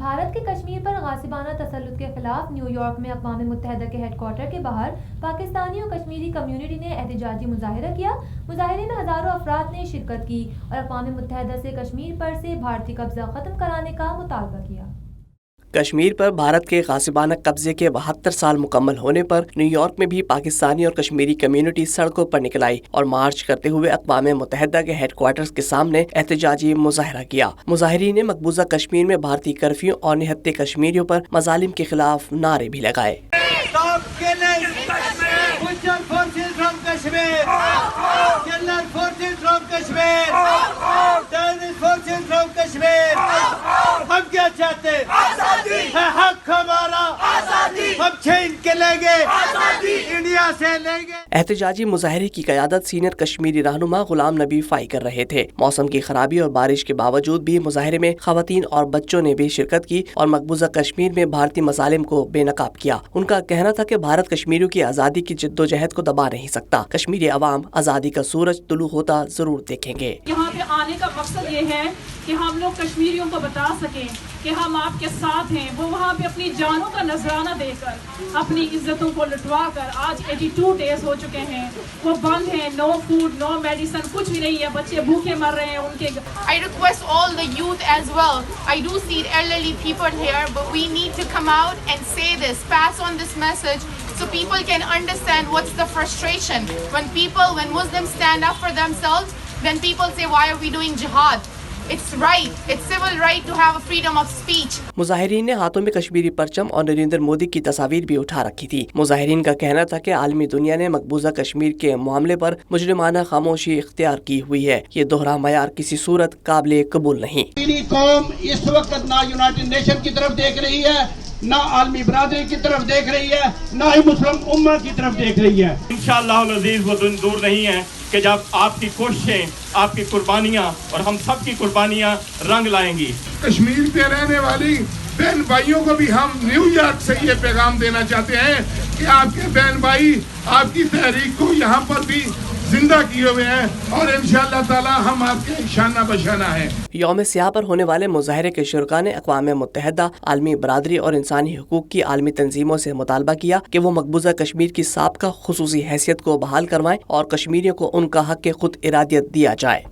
بھارت کے کشمیر پر غاصبانہ تسلط کے خلاف نیو یارک میں اقوام متحدہ کے ہیڈ کوارٹر کے باہر پاکستانی اور کشمیری کمیونٹی نے احتجاجی مظاہرہ کیا۔ مظاہرے میں ہزاروں افراد نے شرکت کی اور اقوام متحدہ سے کشمیر پر سے بھارتی قبضہ ختم کرانے کا مطالبہ کیا۔ کشمیر پر بھارت کے غاصبانہ قبضے کے 72 سال مکمل ہونے پر نیو یارک میں بھی پاکستانی اور کشمیری کمیونٹی سڑکوں پر نکل آئی اور مارچ کرتے ہوئے اقوام متحدہ کے ہیڈ کوارٹرز کے سامنے احتجاجی مظاہرہ کیا۔ مظاہرین نے مقبوضہ کشمیر میں بھارتی کرفیو اور نہتے کشمیریوں پر مظالم کے خلاف نعرے بھی لگائے۔ ہم کیا چاہتے ہیں؟ حق ہمارا، ہم چھین کے لیں گے، انڈیا سے لیں گے۔ احتجاجی مظاہرے کی قیادت سینئر کشمیری رہنما غلام نبی فائی کر رہے تھے۔ موسم کی خرابی اور بارش کے باوجود بھی مظاہرے میں خواتین اور بچوں نے بھی شرکت کی اور مقبوضہ کشمیر میں بھارتی مظالم کو بے نقاب کیا۔ ان کا کہنا تھا کہ بھارت کشمیریوں کی آزادی کی جدوجہد کو دبا نہیں سکتا۔ کشمیری عوام آزادی کا سورج طلوع ہوتا ضرور دیکھیں گے۔ یہاں پہ آنے کا مقصد یہ ہے کہ ہم لوگ کشمیریوں کو بتا سکیں کہ ہم آپ کے ساتھ ہیں۔ وہ وہاں پہ اپنی جانوں کا نذرانہ دے کر، اپنی عزتوں کو لٹوا کر آج 82 ڈیز ہو چکے ہیں، وہ بند ہیں، نو فوڈ، نو میڈیسن، کچھ بھی نہیں ہے، بچے بھوکے مر رہے ہیں ان کے۔ I request all the youth as well. I do see elderly people here, but we need to come out and say this, pass on this message so people can understand what's the frustration. When Muslims stand up for themselves, then people say, why are we doing jihad? It's right. It's civil right to have a freedom of speech. مظاہرین نے ہاتھوں میں کشمیری پرچم اور نریندر مودی کی تصاویر بھی اٹھا رکھی تھی۔ مظاہرین کا کہنا تھا کہ عالمی دنیا نے مقبوضہ کشمیر کے معاملے پر مجرمانہ خاموشی اختیار کی ہوئی ہے۔ یہ دوہرا معیار کسی صورت قابل قبول نہیں۔ میری قوم اس وقت نہ یونائٹڈ نیشن کی طرف دیکھ رہی ہے، نہ عالمی برادری کی طرف دیکھ رہی ہے، نہ ہی مسلم امہ کی طرف دیکھ رہی ہے۔ انشاءاللہ العزیز وہ دن دور نہیں ہے کہ جب آپ کی کوششیں، آپ کی قربانیاں اور ہم سب کی قربانیاں رنگ لائیں گی۔ کشمیر پہ رہنے والی بہن بھائیوں کو بھی ہم نیو یارک سے یہ پیغام دینا چاہتے ہیں کہ آپ کے بہن بھائی آپ کی تحریک کو یہاں پر بھی زندہ کیے ہوئے ہیں اور انشاءاللہ تعالی ہم آپ کے شانہ بشانہ ہیں۔ یوم سیاہ پر ہونے والے مظاہرے کے شرکاء نے اقوام متحدہ، عالمی برادری اور انسانی حقوق کی عالمی تنظیموں سے مطالبہ کیا کہ وہ مقبوضہ کشمیر کی سابقہ خصوصی حیثیت کو بحال کروائیں اور کشمیریوں کو ان کا حق خود ارادیت دیا جائے۔